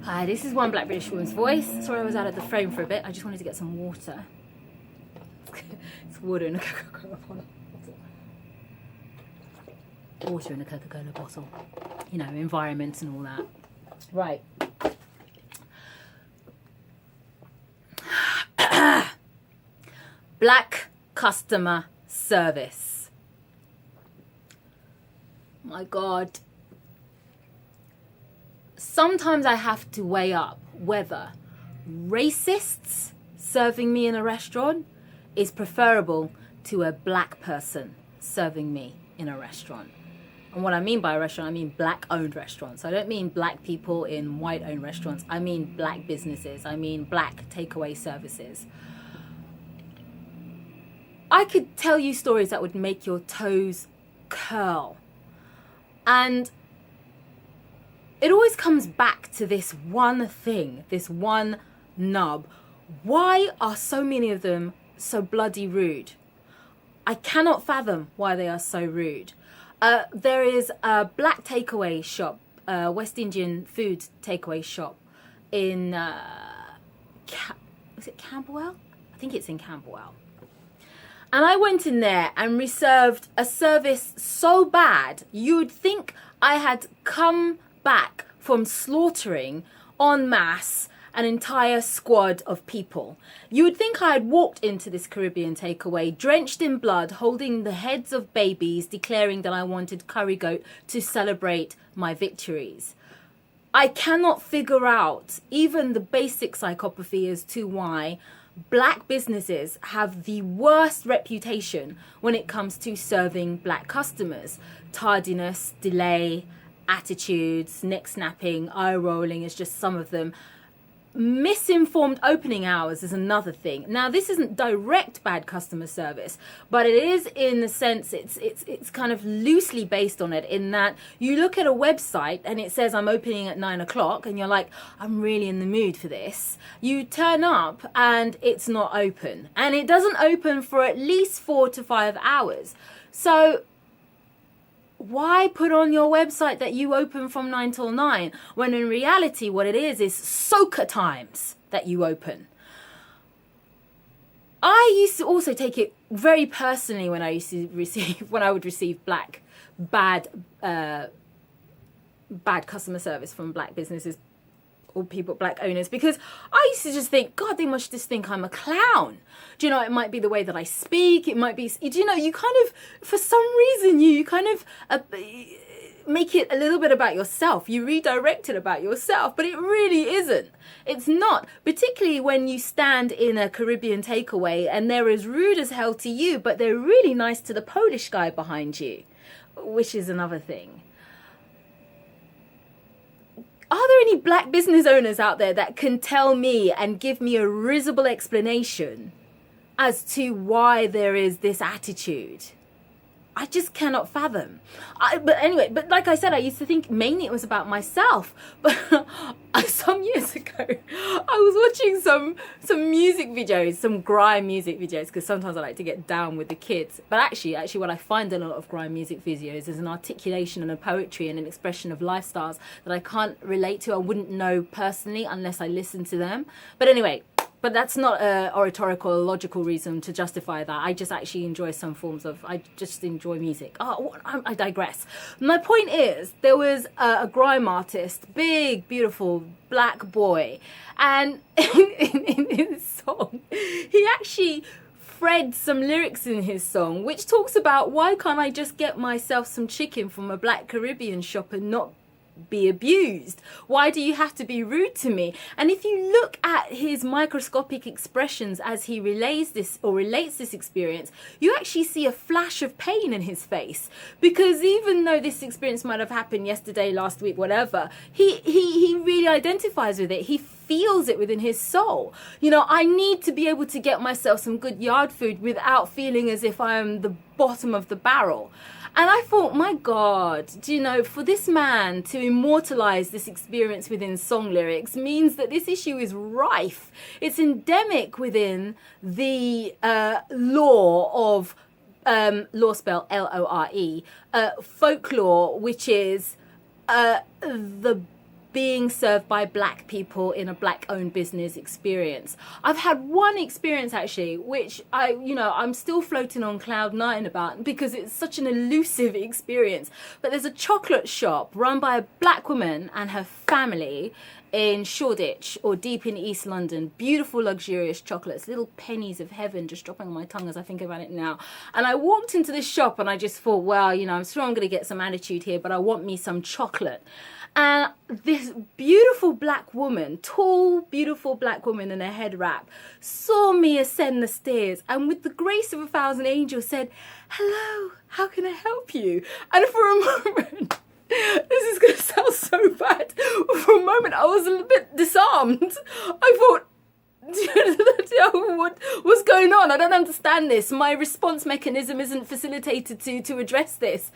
Hi, this is one Black British woman's voice. Sorry I was out of the frame for a bit. I just wanted to get some water. It's water in a Coca-Cola bottle. Water in a Coca-Cola bottle. You know, environment and all that. Right. Black customer service. My God. Sometimes I have to weigh up whether racists serving me in a restaurant is preferable to a black person serving me in a restaurant. And what I mean by a restaurant, I mean black-owned restaurants. I don't mean black people in white-owned restaurants. I mean black businesses. I mean black takeaway services. I could tell you stories that would make your toes curl. And it always comes back to this one thing, this one nub. Why are so many of them so bloody rude? I cannot fathom why they are so rude. There is a black takeaway shop, West Indian food takeaway shop in, was it Camberwell? I think it's in Camberwell. And I went in there and reserved a service so bad, you would think I had come back from slaughtering en masse an entire squad of people. You would think I had walked into this Caribbean takeaway drenched in blood, holding the heads of babies, declaring that I wanted curry goat to celebrate my victories. I cannot figure out even the basic psychopathy as to why black businesses have the worst reputation when it comes to serving black customers. Tardiness, delay, attitudes, neck snapping, eye rolling is just some of them. Misinformed opening hours is another thing. Now, this isn't direct bad customer service, but it is in the sense it's kind of loosely based on it, in that you look at a website and it says I'm opening at 9 o'clock and you're like, I'm really in the mood for this. You turn up and it's not open, and it doesn't open for at least 4 to 5 hours. So why put on your website that you open from 9 till 9 when in reality what it is soca times that you open? I used to also take it very personally when I would receive bad customer service from black businesses or people, black owners, because I used to just think, God, they must just think I'm a clown. Do you know, it might be the way that I speak, it might be, do you know, you kind of, for some reason, you kind of make it a little bit about yourself. You redirect it about yourself, but it really isn't. It's not, particularly when you stand in a Caribbean takeaway and they're as rude as hell to you, but they're really nice to the Polish guy behind you, which is another thing. Are there any black business owners out there that can tell me and give me a risible explanation as to why there is this attitude? I just cannot fathom. But like I said, I used to think mainly it was about myself. But some years ago, I was watching some music videos, some grime music videos, because sometimes I like to get down with the kids. But actually what I find in a lot of grime music videos is an articulation and a poetry and an expression of lifestyles that I can't relate to. I wouldn't know personally unless I listen to them. But anyway, but that's not a oratorical or logical reason to justify that. I just actually enjoy some forms of, I just enjoy music. I digress. My point is, there was a grime artist, big, beautiful black boy. And in his song, he actually thread some lyrics in his song, which talks about, why can't I just get myself some chicken from a black Caribbean shop and not be abused? Why do you have to be rude to me? And if you look at his microscopic expressions as he relates this experience, you actually see a flash of pain in his face, because even though this experience might have happened yesterday, last week, whatever, he really identifies with it. He feels it within his soul. You know, I need to be able to get myself some good yard food without feeling as if I am the bottom of the barrel. And I thought, my God, do you know, for this man to immortalize this experience within song lyrics means that this issue is rife. It's endemic within the law of, law spelled Lore, folklore, which is the being served by black people in a black owned business experience. I've had one experience actually, which I'm still floating on cloud nine about because it's such an elusive experience. But there's a chocolate shop run by a black woman and her family in Shoreditch, or deep in East London. Beautiful, luxurious chocolates, little pennies of heaven just dropping on my tongue as I think about it now. And I walked into this shop and I just thought, well, I'm sure I'm going to get some attitude here, but I want me some chocolate. And this beautiful black woman, tall, beautiful black woman in a head wrap, saw me ascend the stairs and with the grace of 1,000 angels said, "Hello, how can I help you?" And for a moment, this is going to sound so bad, for a moment I was a little bit disarmed. I thought, what's going on? I don't understand this. My response mechanism isn't facilitated to address this.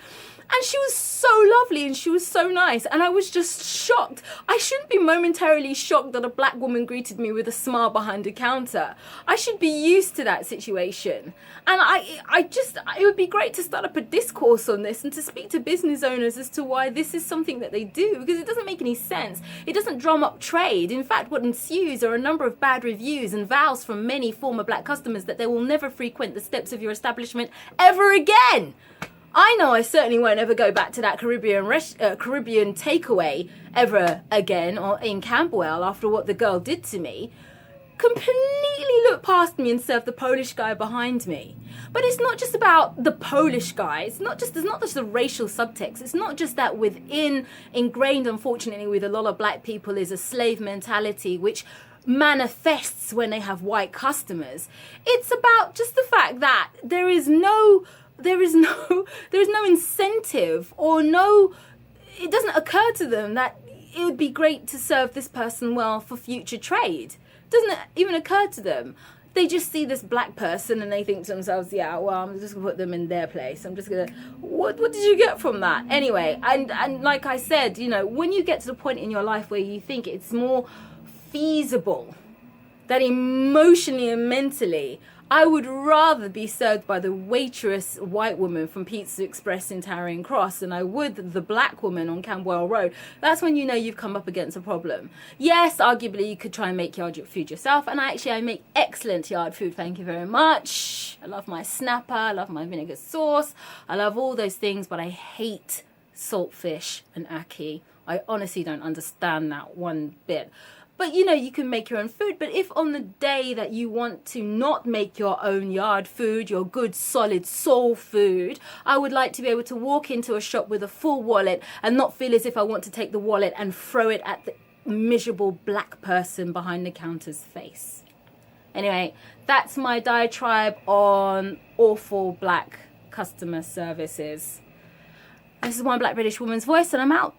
And she was so lovely and she was so nice. And I was just shocked. I shouldn't be momentarily shocked that a black woman greeted me with a smile behind a counter. I should be used to that situation. And it would be great to start up a discourse on this and to speak to business owners as to why this is something that they do, because it doesn't make any sense. It doesn't drum up trade. In fact, what ensues are a number of bad reviews and vows from many former black customers that they will never frequent the steps of your establishment ever again. I know I certainly won't ever go back to that Caribbean takeaway ever again, or in Camberwell, after what the girl did to me. Completely looked past me and served the Polish guy behind me. But it's not just about the Polish guy. There's not just a racial subtext. It's not just that ingrained, unfortunately, with a lot of black people is a slave mentality, which manifests when they have white customers. It's about just the fact that there is no incentive, or it doesn't occur to them that it would be great to serve this person well for future trade. It doesn't even occur to them. They just see this black person and they think to themselves, yeah, well, I'm just gonna put them in their place. I'm just gonna, what did you get from that? Anyway, and like I said, when you get to the point in your life where you think it's more feasible that emotionally and mentally, I would rather be served by the waitress white woman from Pizza Express in Charing Cross than I would the black woman on Camberwell Road. That's when you've come up against a problem. Yes, arguably you could try and make yard food yourself, and I make excellent yard food, thank you very much. I love my snapper, I love my vinegar sauce, I love all those things, but I hate saltfish and ackee. I honestly don't understand that one bit. But you can make your own food. But if on the day that you want to not make your own yard food, your good solid soul food, I would like to be able to walk into a shop with a full wallet and not feel as if I want to take the wallet and throw it at the miserable black person behind the counter's face. Anyway, that's my diatribe on awful black customer services. This is One Black British Woman's Voice, and I'm out.